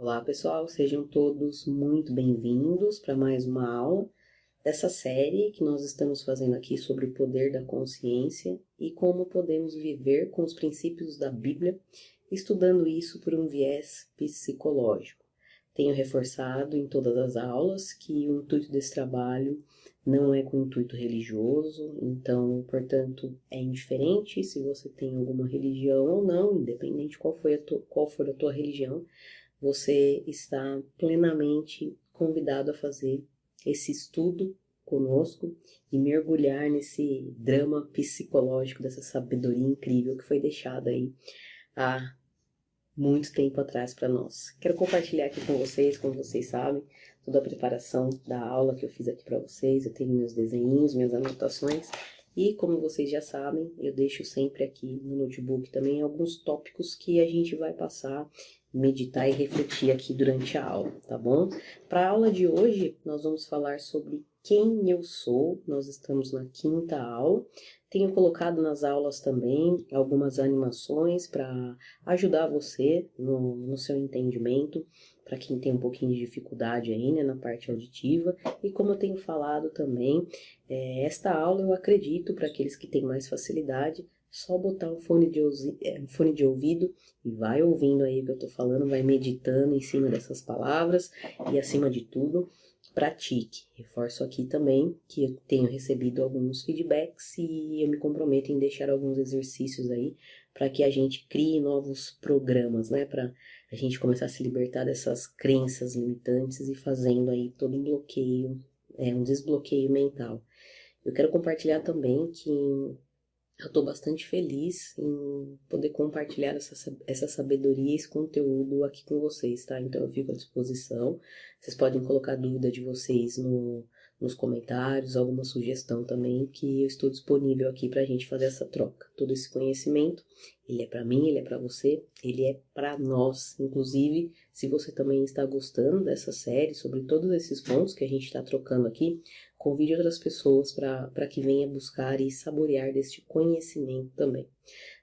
Olá pessoal, sejam todos muito bem-vindos para mais uma aula dessa série que nós estamos fazendo aqui sobre o poder da consciência e como podemos viver com os princípios da Bíblia, estudando isso por um viés psicológico. Tenho reforçado em todas as aulas que o intuito desse trabalho não é com intuito religioso, então, portanto, é indiferente se você tem alguma religião ou não, independente qual for a tua religião. Você está plenamente convidado a fazer esse estudo conosco e mergulhar nesse drama psicológico dessa sabedoria incrível que foi deixada aí há muito tempo atrás para nós. Quero compartilhar aqui com vocês, como vocês sabem, toda a preparação da aula que eu fiz aqui para vocês. Eu tenho meus desenhinhos, minhas anotações e, como vocês já sabem, eu deixo sempre aqui no notebook também alguns tópicos que a gente vai passar, meditar e refletir aqui durante a aula, tá bom? Para a aula de hoje, nós vamos falar sobre quem eu sou. Nós estamos na 5ª aula. Tenho colocado nas aulas também algumas animações para ajudar você no seu entendimento, para quem tem um pouquinho de dificuldade aí, né, na parte auditiva. E como eu tenho falado também, esta aula eu acredito para aqueles que têm mais facilidade, só botar um fone de ouvido e vai ouvindo aí o que eu tô falando, vai meditando em cima dessas palavras e, acima de tudo, pratique. Reforço aqui também que eu tenho recebido alguns feedbacks e eu me comprometo em deixar alguns exercícios aí para que a gente crie novos programas, né? Para a gente começar a se libertar dessas crenças limitantes e fazendo aí todo um bloqueio, um desbloqueio mental. Eu quero compartilhar também que eu estou bastante feliz em poder compartilhar essa sabedoria, esse conteúdo aqui com vocês, tá? Então eu fico à disposição. Vocês podem colocar dúvida de vocês nos comentários, alguma sugestão também, que eu estou disponível aqui para a gente fazer essa troca. Todo esse conhecimento, ele é para mim, ele é para você, ele é para nós. Inclusive, se você também está gostando dessa série, sobre todos esses pontos que a gente está trocando aqui, convide outras pessoas para que venha buscar e saborear deste conhecimento também.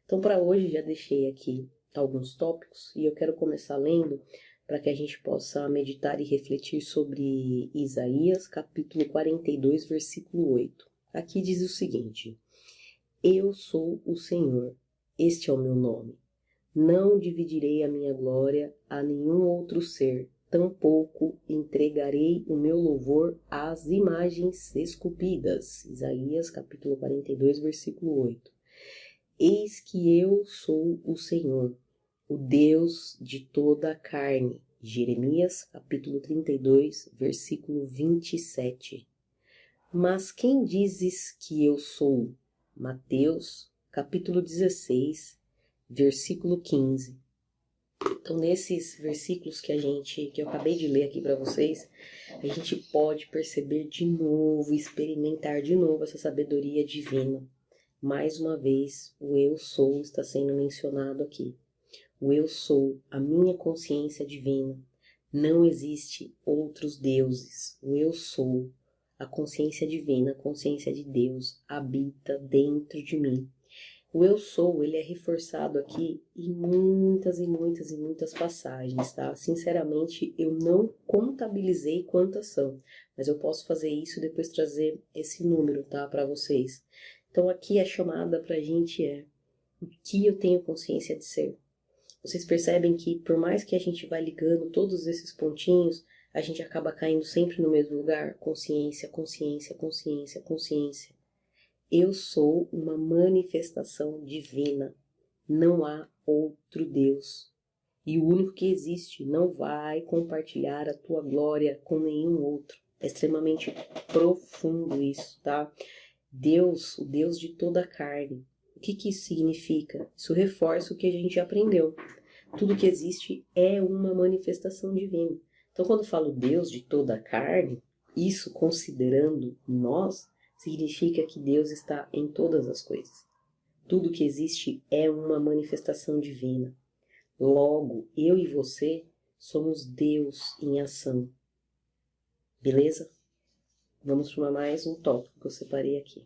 Então, para hoje, já deixei aqui alguns tópicos e eu quero começar lendo para que a gente possa meditar e refletir sobre Isaías, capítulo 42, versículo 8. Aqui diz o seguinte: Eu sou o Senhor, este é o meu nome. Não dividirei a minha glória a nenhum outro ser, tampouco entregarei o meu louvor às imagens esculpidas. Isaías capítulo 42, versículo 8. Eis que eu sou o Senhor, o Deus de toda a carne. Jeremias capítulo 32, versículo 27. Mas quem dizes que eu sou? Mateus capítulo 16, versículo 15. Então, nesses versículos que eu acabei de ler aqui para vocês, a gente pode perceber de novo, experimentar de novo essa sabedoria divina. Mais uma vez, o eu sou está sendo mencionado aqui. O eu sou, a minha consciência divina. Não existe outros deuses. O eu sou, a consciência divina, a consciência de Deus, habita dentro de mim. O eu sou, ele é reforçado aqui em muitas e muitas e muitas passagens, tá? Sinceramente, eu não contabilizei quantas são, mas eu posso fazer isso e depois trazer esse número, tá, para vocês. Então, aqui a chamada pra gente é: o que eu tenho consciência de ser? Vocês percebem que, por mais que a gente vá ligando todos esses pontinhos, a gente acaba caindo sempre no mesmo lugar? Consciência, consciência, consciência, consciência. Eu sou uma manifestação divina. Não há outro Deus. E o único que existe não vai compartilhar a tua glória com nenhum outro. É extremamente profundo isso, tá? Deus, o Deus de toda a carne. O que isso significa? Isso reforça o que a gente já aprendeu. Tudo que existe é uma manifestação divina. Então, quando eu falo Deus de toda a carne, isso considerando nós, significa que Deus está em todas as coisas. Tudo que existe é uma manifestação divina. Logo, eu e você somos Deus em ação. Beleza? Vamos para mais um tópico que eu separei aqui.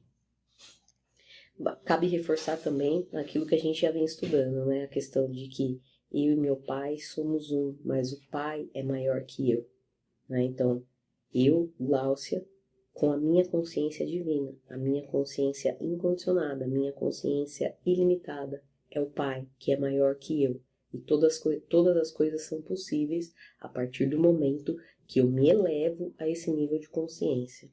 Cabe reforçar também aquilo que a gente já vem estudando, né? A questão de que Eu e meu pai somos um, mas o pai é maior que eu. Né? Então, eu, Gláucia, com a minha consciência divina, a minha consciência incondicionada, a minha consciência ilimitada, é o pai que é maior que eu. E todas as coisas são possíveis a partir do momento que eu me elevo a esse nível de consciência.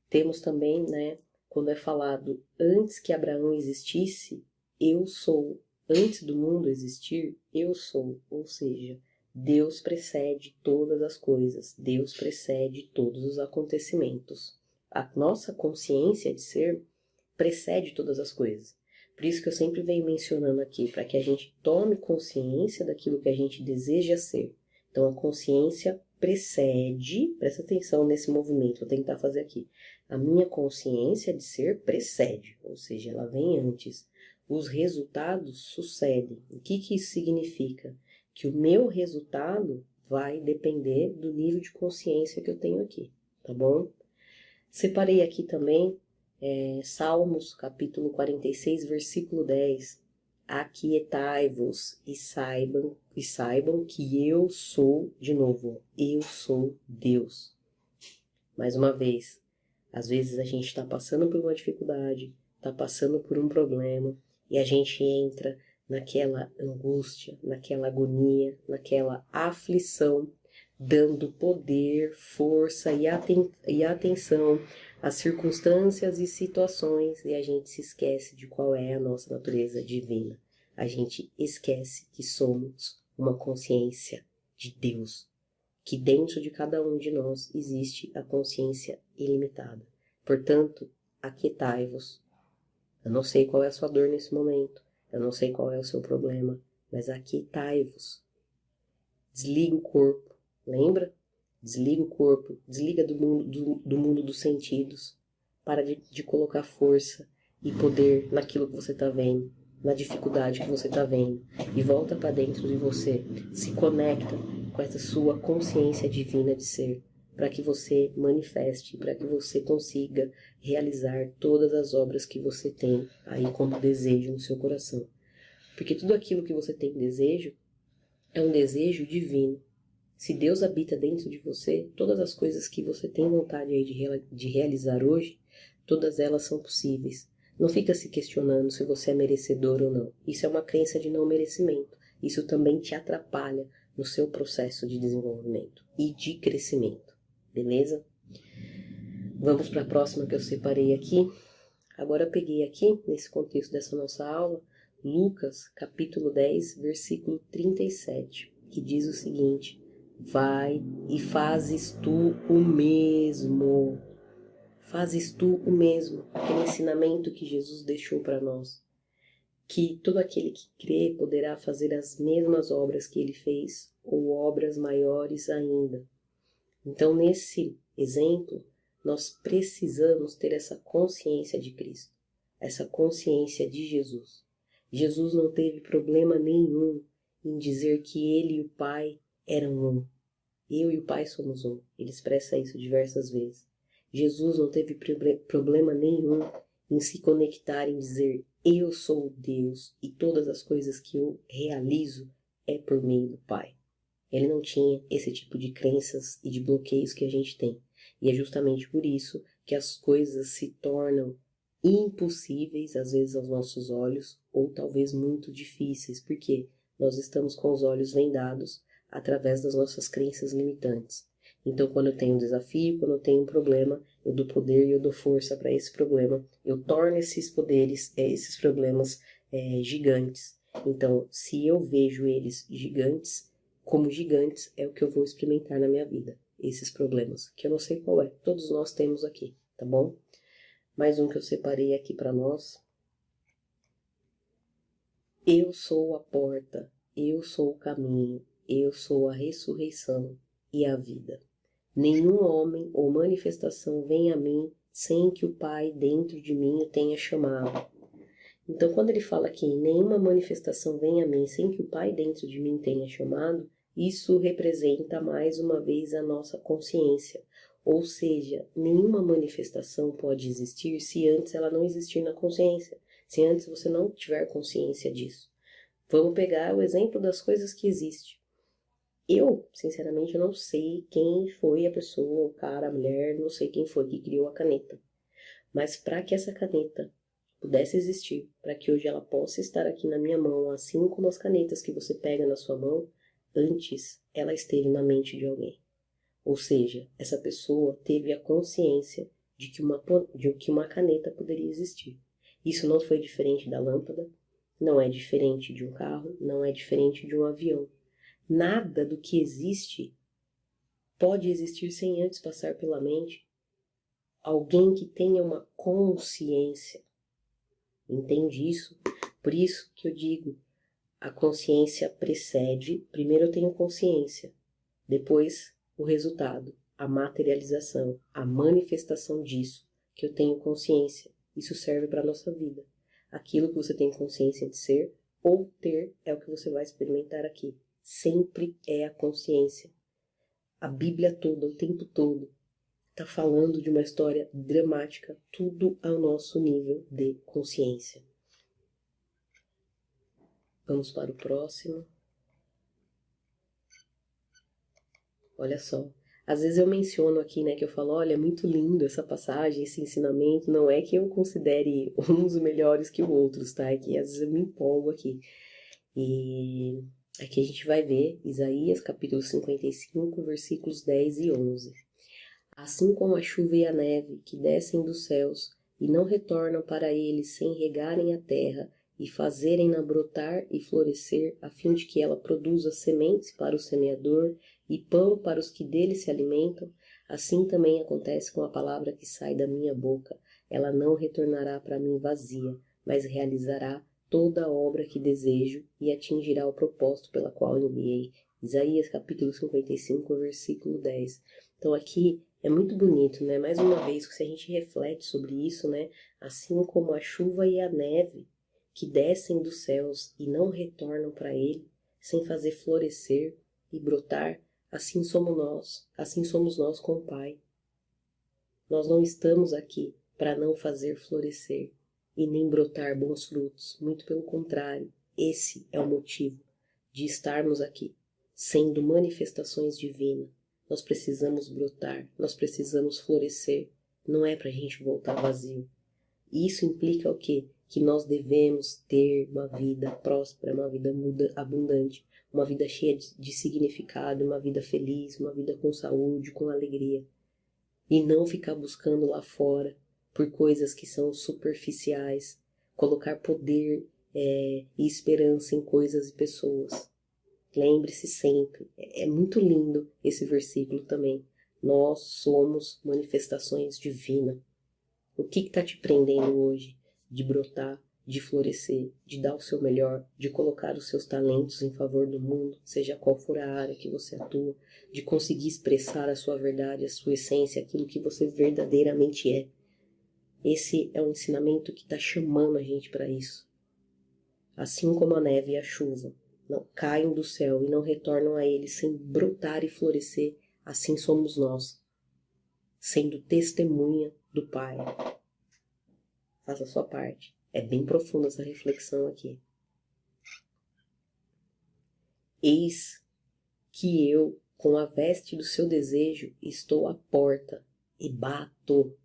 Temos também, né, quando é falado antes que Abraão existisse, eu sou. Antes do mundo existir, eu sou. Ou seja, Deus precede todas as coisas. Deus precede todos os acontecimentos. A nossa consciência de ser precede todas as coisas. Por isso que eu sempre venho mencionando aqui, para que a gente tome consciência daquilo que a gente deseja ser. Então, a consciência precede, presta atenção nesse movimento, vou tentar fazer aqui. A minha consciência de ser precede, ou seja, ela vem antes. Os resultados sucedem. O que isso significa? Que o meu resultado vai depender do nível de consciência que eu tenho aqui, tá bom? Separei aqui também Salmos, capítulo 46, versículo 10. Aquietai-vos e saibam que eu sou, de novo, eu sou Deus. Mais uma vez, às vezes a gente está passando por uma dificuldade, está passando por um problema, e a gente entra naquela angústia, naquela agonia, naquela aflição, dando poder, força e atenção às circunstâncias e situações, e a gente se esquece de qual é a nossa natureza divina. A gente esquece que somos uma consciência de Deus, que dentro de cada um de nós existe a consciência ilimitada. Portanto, aquietai-vos. Eu não sei qual é a sua dor nesse momento, eu não sei qual é o seu problema, mas aquietai-vos. Desliga o corpo, lembra? Desliga o corpo, desliga do mundo dos sentidos, para de colocar força e poder naquilo que você está vendo, na dificuldade que você está vendo, e volta para dentro de você, se conecta com essa sua consciência divina de ser, para que você manifeste, para que você consiga realizar todas as obras que você tem aí como desejo no seu coração. Porque tudo aquilo que você tem desejo é um desejo divino. Se Deus habita dentro de você, todas as coisas que você tem vontade aí de realizar hoje, todas elas são possíveis. Não fica se questionando se você é merecedor ou não. Isso é uma crença de não merecimento. Isso também te atrapalha no seu processo de desenvolvimento e de crescimento. Beleza? Vamos para a próxima que eu separei aqui. Agora eu peguei aqui, nesse contexto dessa nossa aula, Lucas, capítulo 10, versículo 37, que diz o seguinte: vai e fazes tu o mesmo. Fazes tu o mesmo. Aquele ensinamento que Jesus deixou para nós. Que todo aquele que crê poderá fazer as mesmas obras que ele fez, ou obras maiores ainda. Então, nesse exemplo, nós precisamos ter essa consciência de Cristo, essa consciência de Jesus. Jesus não teve problema nenhum em dizer que ele e o Pai eram um. Eu e o Pai somos um. Ele expressa isso diversas vezes. Jesus não teve problema nenhum em se conectar, em dizer: eu sou Deus e todas as coisas que eu realizo é por meio do Pai. Ele não tinha esse tipo de crenças e de bloqueios que a gente tem. E é justamente por isso que as coisas se tornam impossíveis, às vezes, aos nossos olhos, ou talvez muito difíceis, porque nós estamos com os olhos vendados através das nossas crenças limitantes. Então, quando eu tenho um desafio, quando eu tenho um problema, eu dou poder e eu dou força para esse problema. Eu torno esses poderes, esses problemas gigantes. Então, se eu vejo eles gigantes, como gigantes, é o que eu vou experimentar na minha vida. Esses problemas, que eu não sei qual é. Todos nós temos aqui, tá bom? Mais um que eu separei aqui para nós. Eu sou a porta, eu sou o caminho, eu sou a ressurreição e a vida. Nenhum homem ou manifestação vem a mim sem que o Pai dentro de mim o tenha chamado. Então, quando ele fala que nenhuma manifestação vem a mim sem que o Pai dentro de mim tenha chamado, isso representa mais uma vez a nossa consciência. Ou seja, nenhuma manifestação pode existir se antes ela não existir na consciência, se antes você não tiver consciência disso. Vamos pegar o exemplo das coisas que existem. Eu, sinceramente, eu não sei quem foi a pessoa, o cara, a mulher, não sei quem foi que criou a caneta. Mas para que essa caneta pudesse existir, para que hoje ela possa estar aqui na minha mão, assim como as canetas que você pega na sua mão, antes ela esteve na mente de alguém. Ou seja, essa pessoa teve a consciência de que uma caneta poderia existir. Isso não foi diferente da lâmpada, não é diferente de um carro, não é diferente de um avião. Nada do que existe pode existir sem antes passar pela mente alguém que tenha uma consciência. Entende isso? Por isso que eu digo, a consciência precede, primeiro eu tenho consciência, depois o resultado, a materialização, a manifestação disso, que eu tenho consciência. Isso serve para a nossa vida. Aquilo que você tem consciência de ser ou ter é o que você vai experimentar aqui. Sempre é a consciência. A Bíblia toda, o tempo todo, está falando de uma história dramática, tudo ao nosso nível de consciência. Vamos para o próximo. Olha só, às vezes eu menciono aqui, né, que eu falo, olha, é muito lindo essa passagem, esse ensinamento, não é que eu considere uns melhores que os outros, tá? É que às vezes eu me empolgo aqui. E aqui a gente vai ver Isaías capítulo 55, versículos 10 e 11. Assim como a chuva e a neve que descem dos céus e não retornam para eles sem regarem a terra e fazerem-na brotar e florescer, a fim de que ela produza sementes para o semeador e pão para os que dele se alimentam, assim também acontece com a palavra que sai da minha boca. Ela não retornará para mim vazia, mas realizará toda a obra que desejo e atingirá o propósito pela qual enviei. Isaías capítulo 55, versículo 10. Então aqui é muito bonito, né? Mais uma vez, se a gente reflete sobre isso, né? Assim como a chuva e a neve que descem dos céus e não retornam para ele, sem fazer florescer e brotar, assim somos nós com o Pai. Nós não estamos aqui para não fazer florescer e nem brotar bons frutos, muito pelo contrário, esse é o motivo de estarmos aqui, sendo manifestações divinas. Nós precisamos brotar, nós precisamos florescer, não é para a gente voltar vazio. E isso implica o quê? Que nós devemos ter uma vida próspera, uma vida abundante, uma vida cheia de significado, uma vida feliz, uma vida com saúde, com alegria. E não ficar buscando lá fora por coisas que são superficiais, colocar poder e esperança em coisas e pessoas. Lembre-se sempre, é muito lindo esse versículo também. Nós somos manifestações divinas. O que está te prendendo hoje de brotar, de florescer, de dar o seu melhor, de colocar os seus talentos em favor do mundo, seja qual for a área que você atua, de conseguir expressar a sua verdade, a sua essência, aquilo que você verdadeiramente é. Esse é um ensinamento que está chamando a gente para isso. Assim como a neve e a chuva não caem do céu e não retornam a ele sem brotar e florescer, assim somos nós, sendo testemunha do Pai. Faça a sua parte. É bem profunda essa reflexão aqui. Eis que eu, com a veste do seu desejo, estou à porta e bato.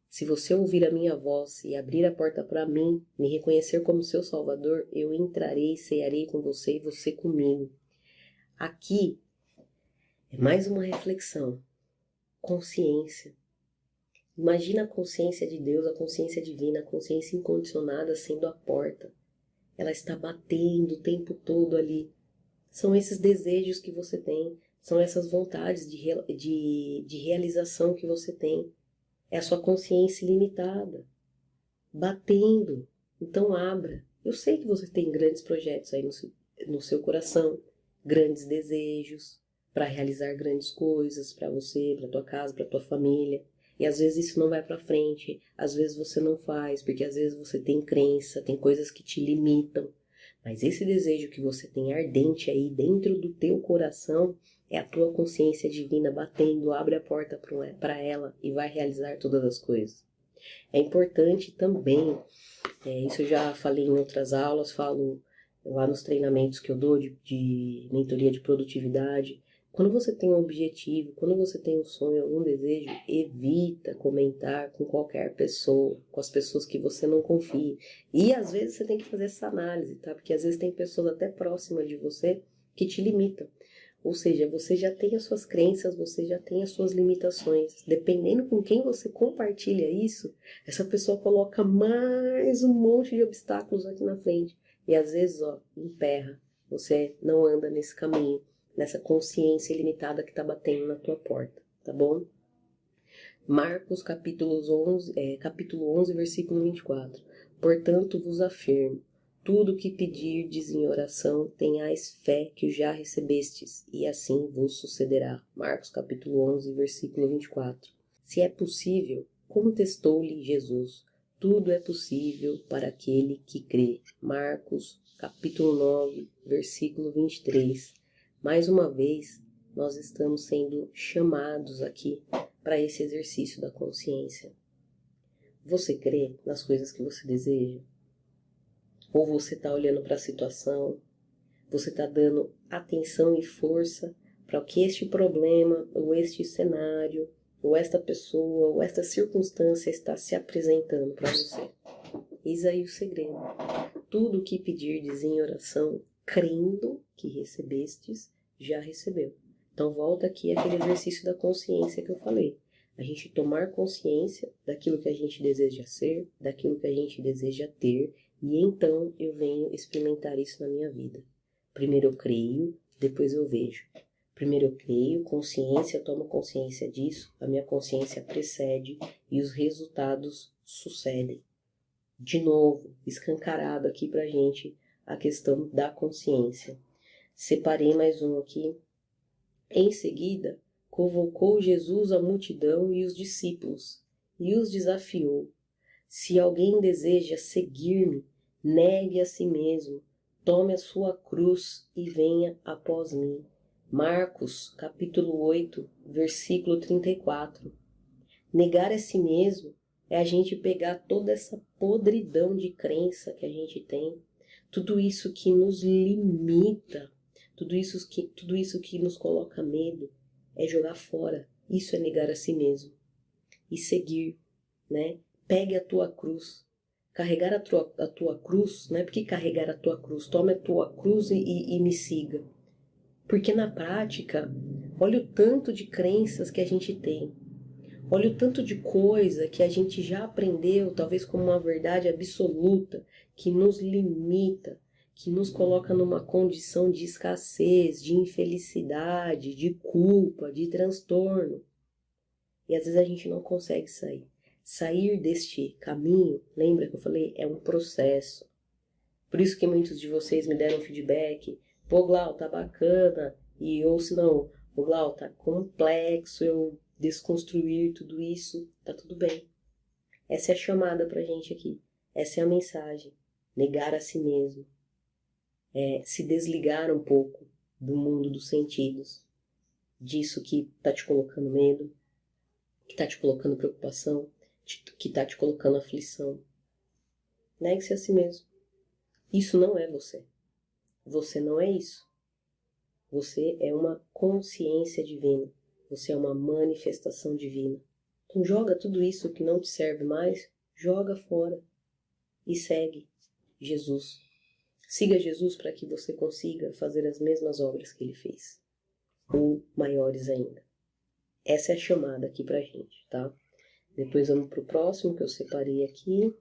Se você ouvir a minha voz e abrir a porta para mim, me reconhecer como seu Salvador, eu entrarei e cearei com você e você comigo. Aqui é mais uma reflexão. Consciência. Imagina a consciência de Deus, a consciência divina, a consciência incondicionada sendo a porta. Ela está batendo o tempo todo ali. São esses desejos que você tem, são essas vontades de realização que você tem. É a sua consciência ilimitada, batendo. Então abra. Eu sei que você tem grandes projetos aí no seu coração, grandes desejos para realizar grandes coisas para você, para tua casa, para tua família. E às vezes isso não vai para frente, às vezes você não faz, porque às vezes você tem crença, tem coisas que te limitam. Mas esse desejo que você tem ardente aí dentro do teu coração é a tua consciência divina batendo, abre a porta para ela e vai realizar todas as coisas. É importante também, isso eu já falei em outras aulas, falo lá nos treinamentos que eu dou de mentoria de produtividade. Quando você tem um objetivo, quando você tem um sonho, algum desejo, evita comentar com qualquer pessoa, com as pessoas que você não confia. E às vezes você tem que fazer essa análise, tá? Porque às vezes tem pessoas até próximas de você que te limitam. Ou seja, você já tem as suas crenças, você já tem as suas limitações. Dependendo com quem você compartilha isso, essa pessoa coloca mais um monte de obstáculos aqui na frente. E às vezes, emperra. Você não anda nesse caminho, nessa consciência ilimitada que está batendo na tua porta, tá bom? Marcos capítulo 11, versículo 24. Portanto vos afirmo, tudo que pedirdes em oração, tenhais fé que já recebestes, e assim vos sucederá. Marcos capítulo 11, versículo 24. Se é possível, contestou-lhe Jesus, tudo é possível para aquele que crê. Marcos capítulo 9, versículo 23. Mais uma vez, nós estamos sendo chamados aqui para esse exercício da consciência. Você crê nas coisas que você deseja? Ou você está olhando para a situação, você está dando atenção e força para o que este problema, ou este cenário, ou esta pessoa, ou esta circunstância está se apresentando para você? Eis aí o segredo. Tudo o que pedirdes em oração, crendo que recebestes, já recebeu. Então volta aqui aquele exercício da consciência que eu falei. A gente tomar consciência daquilo que a gente deseja ser, daquilo que a gente deseja ter, e então eu venho experimentar isso na minha vida. Primeiro eu creio, depois eu vejo. Primeiro eu creio, consciência, eu tomo consciência disso, a minha consciência precede e os resultados sucedem. De novo, escancarado aqui pra gente a questão da consciência. Separei mais um aqui. Em seguida, convocou Jesus a multidão e os discípulos, e os desafiou. Se alguém deseja seguir-me, negue a si mesmo, tome a sua cruz e venha após mim. Marcos, capítulo 8, versículo 34. Negar a si mesmo é a gente pegar toda essa podridão de crença que a gente tem, tudo isso que nos limita, tudo isso que nos coloca medo, é jogar fora. Isso é negar a si mesmo. E seguir, né? Pegue a tua cruz. Carregar a tua cruz, né? Por que carregar a tua cruz? Tome a tua cruz e me siga. Porque na prática, olha o tanto de crenças que a gente tem. Olha o tanto de coisa que a gente já aprendeu, talvez como uma verdade absoluta, que nos limita, que nos coloca numa condição de escassez, de infelicidade, de culpa, de transtorno. E às vezes a gente não consegue sair. Sair deste caminho, lembra que eu falei, é um processo. Por isso que muitos de vocês me deram feedback, pô, Glau, tá bacana, ou se não, pô, Glau, tá complexo, eu desconstruir tudo isso, tá tudo bem. Essa é a chamada pra gente aqui. Essa é a mensagem. Negar a si mesmo. Se desligar um pouco do mundo dos sentidos. Disso que tá te colocando medo, que tá te colocando preocupação, que tá te colocando aflição. Negue-se a si mesmo. Isso não é você. Você não é isso. Você é uma consciência divina. Você é uma manifestação divina. Então joga tudo isso que não te serve mais, joga fora e segue Jesus. Siga Jesus para que você consiga fazer as mesmas obras que ele fez, ou maiores ainda. Essa é a chamada aqui pra gente, tá? Depois vamos pro próximo que eu separei aqui.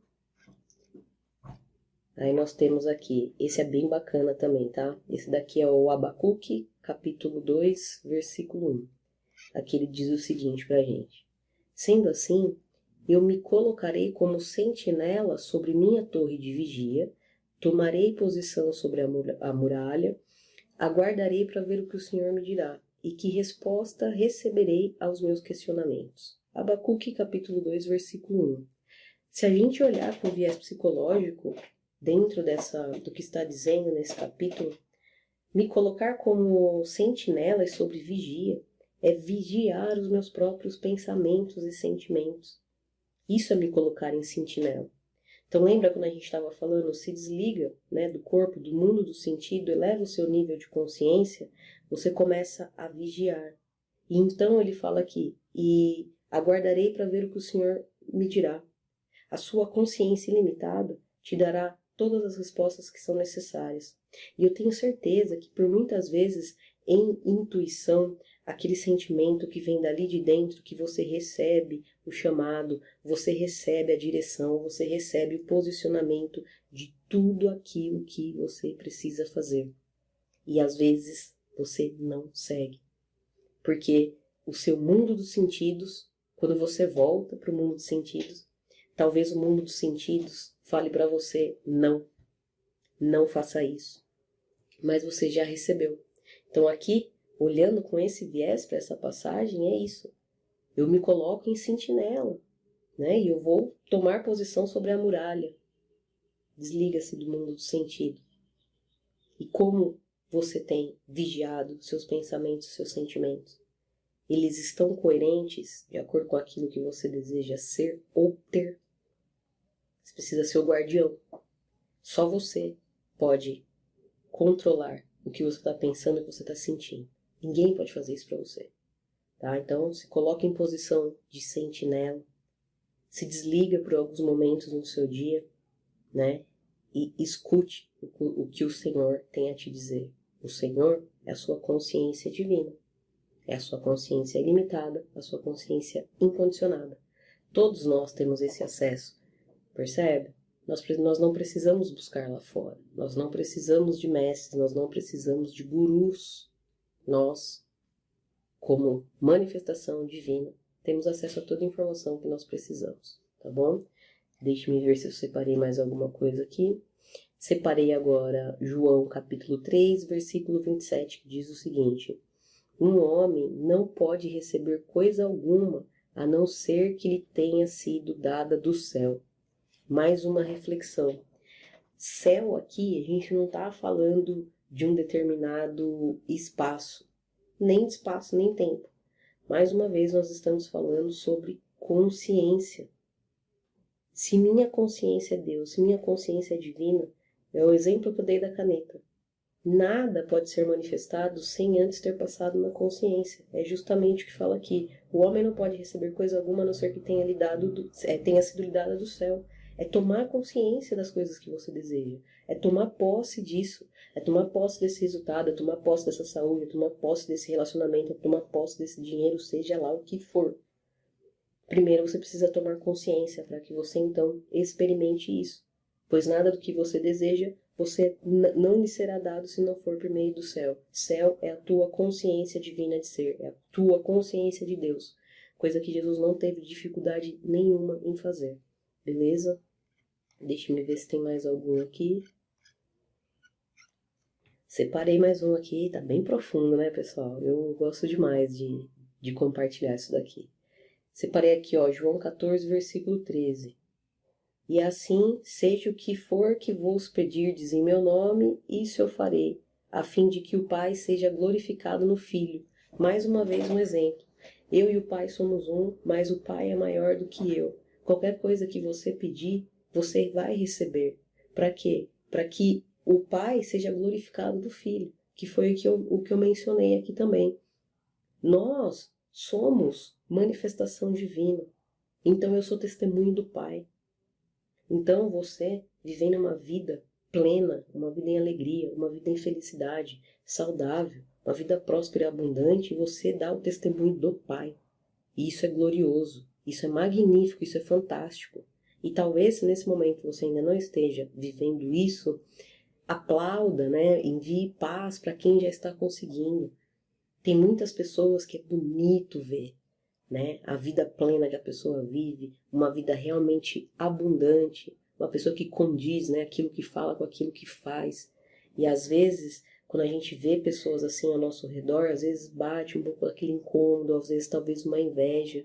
Aí nós temos aqui, esse é bem bacana também, tá? Esse daqui é o Abacuque, capítulo 2, versículo 1. Aqui ele diz o seguinte pra gente. Sendo assim, eu me colocarei como sentinela sobre minha torre de vigia, tomarei posição sobre a muralha, aguardarei para ver o que o Senhor me dirá e que resposta receberei aos meus questionamentos. Abacuque, capítulo 2, versículo 1. Se a gente olhar com viés psicológico, dentro do que está dizendo nesse capítulo, me colocar como sentinela e sobre vigia é vigiar os meus próprios pensamentos e sentimentos. Isso é me colocar em sentinela. Então lembra quando a gente estava falando, se desliga, né, do corpo, do mundo do sentido, eleva o seu nível de consciência, você começa a vigiar. E então ele fala aqui, e aguardarei para ver o que o Senhor me dirá. A sua consciência ilimitada te dará todas as respostas que são necessárias. E eu tenho certeza que por muitas vezes, em intuição, aquele sentimento que vem dali de dentro, que você recebe o chamado, você recebe a direção, você recebe o posicionamento de tudo aquilo que você precisa fazer. E às vezes você não segue. Porque o seu mundo dos sentidos, quando você volta para o mundo dos sentidos, talvez o mundo dos sentidos fale para você, não faça isso. Mas você já recebeu. Então aqui, olhando com esse viés para essa passagem, é isso. Eu me coloco em sentinela, né? E eu vou tomar posição sobre a muralha. Desliga-se do mundo do sentido. E como você tem vigiado seus pensamentos, seus sentimentos? Eles estão coerentes de acordo com aquilo que você deseja ser ou ter? Você precisa ser o guardião. Só você pode controlar o que você está pensando e o que você está sentindo. Ninguém pode fazer isso para você. Tá? Então, se coloque em posição de sentinela. Se desliga por alguns momentos no seu dia, né? E escute o que o Senhor tem a te dizer. O Senhor é a sua consciência divina. É a sua consciência ilimitada, a sua consciência incondicionada. Todos nós temos esse acesso, percebe? Nós não precisamos buscar lá fora. Nós não precisamos de mestres, nós não precisamos de gurus. Nós, como manifestação divina, temos acesso a toda a informação que nós precisamos, tá bom? Deixe-me ver se eu separei mais alguma coisa aqui. Separei agora João capítulo 3, versículo 27, que diz o seguinte: um homem não pode receber coisa alguma, a não ser que lhe tenha sido dada do céu. Mais uma reflexão. Céu aqui, a gente não está falando de um determinado espaço, nem de espaço, nem tempo. Mais uma vez, nós estamos falando sobre consciência. Se minha consciência é Deus, se minha consciência é divina, é o exemplo que eu dei da caneta. Nada pode ser manifestado sem antes ter passado na consciência. É justamente o que fala aqui. O homem não pode receber coisa alguma a não ser que tenha sido lhe dada do céu. É tomar consciência das coisas que você deseja. É tomar posse disso. É tomar posse desse resultado. É tomar posse dessa saúde. É tomar posse desse relacionamento. É tomar posse desse dinheiro, seja lá o que for. Primeiro você precisa tomar consciência para que você então experimente isso. Pois nada do que você deseja não lhe será dado se não for por meio do céu. Céu é a tua consciência divina de ser, é a tua consciência de Deus. Coisa que Jesus não teve dificuldade nenhuma em fazer. Beleza? Deixa-me ver se tem mais algum aqui. Separei mais um aqui, tá bem profundo, né, pessoal? Eu gosto demais de compartilhar isso daqui. Separei aqui, ó, João 14, versículo 13. E assim, seja o que for que vos pedirdes em meu nome, isso eu farei, a fim de que o Pai seja glorificado no Filho. Mais uma vez um exemplo. Eu e o Pai somos um, mas o Pai é maior do que eu. Qualquer coisa que você pedir, você vai receber. Para quê? Para que o Pai seja glorificado do Filho, que foi o que eu mencionei aqui também. Nós somos manifestação divina. Então eu sou testemunho do Pai. Então você, vivendo uma vida plena, uma vida em alegria, uma vida em felicidade, saudável, uma vida próspera e abundante, você dá o testemunho do Pai. E isso é glorioso, isso é magnífico, isso é fantástico. E talvez se nesse momento você ainda não esteja vivendo isso, aplauda, né? Envie paz para quem já está conseguindo. Tem muitas pessoas que é bonito ver, né? A vida plena que a pessoa vive, uma vida realmente abundante, uma pessoa que condiz, né? Aquilo que fala com aquilo que faz. E às vezes, quando a gente vê pessoas assim ao nosso redor, às vezes bate um pouco aquele incômodo, às vezes talvez uma inveja.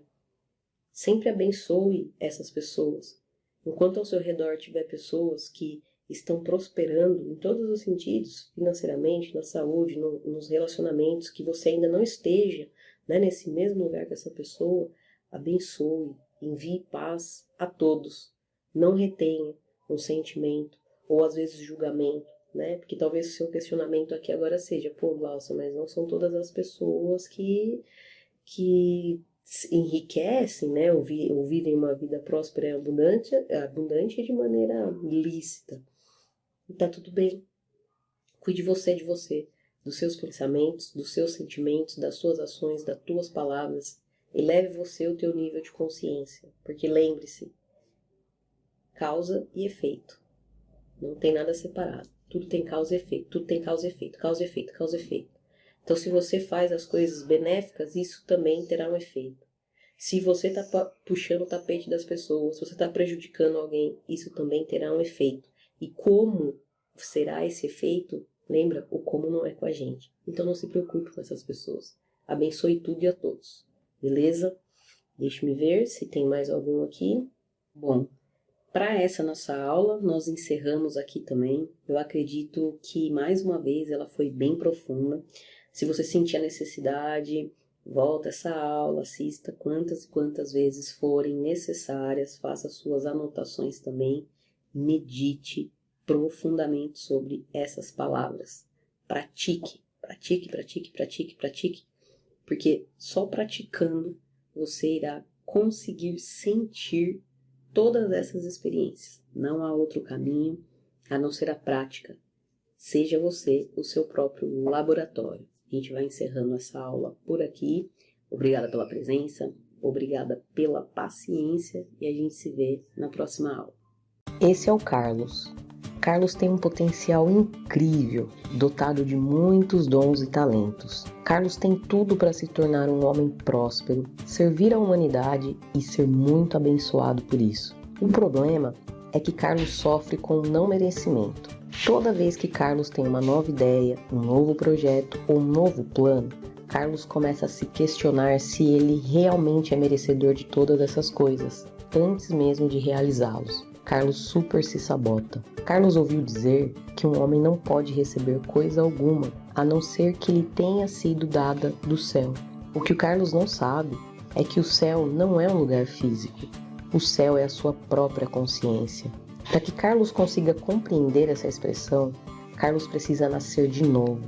Sempre abençoe essas pessoas. Enquanto ao seu redor tiver pessoas que estão prosperando em todos os sentidos, financeiramente, na saúde, nos relacionamentos, que você ainda não esteja, né, nesse mesmo lugar que essa pessoa, abençoe, envie paz a todos. Não retenha, um sentimento, ou às vezes julgamento, né? Porque talvez o seu questionamento aqui agora seja, pô, Glaucia, mas não são todas as pessoas que enriquecem, né? Ou vivem uma vida próspera e abundante de maneira lícita. E tá tudo bem. Cuide de você, dos seus pensamentos, dos seus sentimentos, das suas ações, das tuas palavras. Eleve você o teu nível de consciência. Porque lembre-se, causa e efeito. Não tem nada separado. Tudo tem causa e efeito. Tudo tem causa e efeito. Causa e efeito. Causa e efeito. Então, se você faz as coisas benéficas, isso também terá um efeito. Se você está puxando o tapete das pessoas, se você está prejudicando alguém, isso também terá um efeito. E como será esse efeito? Lembra, o como não é com a gente. Então não se preocupe com essas pessoas. Abençoe tudo e a todos. Beleza? Deixe-me ver se tem mais algum aqui. Bom, para essa nossa aula, nós encerramos aqui também. Eu acredito que, mais uma vez, ela foi bem profunda. Se você sentir a necessidade, volta essa aula, assista quantas e quantas vezes forem necessárias, faça suas anotações também, medite profundamente sobre essas palavras. Pratique, pratique, pratique, pratique, pratique, porque só praticando você irá conseguir sentir todas essas experiências. Não há outro caminho a não ser a prática. Seja você o seu próprio laboratório. A gente vai encerrando essa aula por aqui. Obrigada pela presença, obrigada pela paciência e a gente se vê na próxima aula. Esse é o Carlos. Carlos tem um potencial incrível, dotado de muitos dons e talentos. Carlos tem tudo para se tornar um homem próspero, servir à humanidade e ser muito abençoado por isso. O problema é que Carlos sofre com o não merecimento. Toda vez que Carlos tem uma nova ideia, um novo projeto ou um novo plano, Carlos começa a se questionar se ele realmente é merecedor de todas essas coisas, antes mesmo de realizá-los. Carlos super se sabota. Carlos ouviu dizer que um homem não pode receber coisa alguma, a não ser que lhe tenha sido dada do céu. O que o Carlos não sabe é que o céu não é um lugar físico. O céu é a sua própria consciência. Para que Carlos consiga compreender essa expressão, Carlos precisa nascer de novo.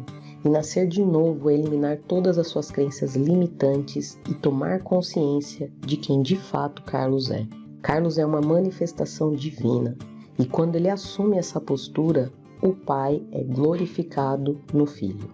E nascer de novo é eliminar todas as suas crenças limitantes e tomar consciência de quem de fato Carlos é. Carlos é uma manifestação divina, e quando ele assume essa postura, o Pai é glorificado no Filho.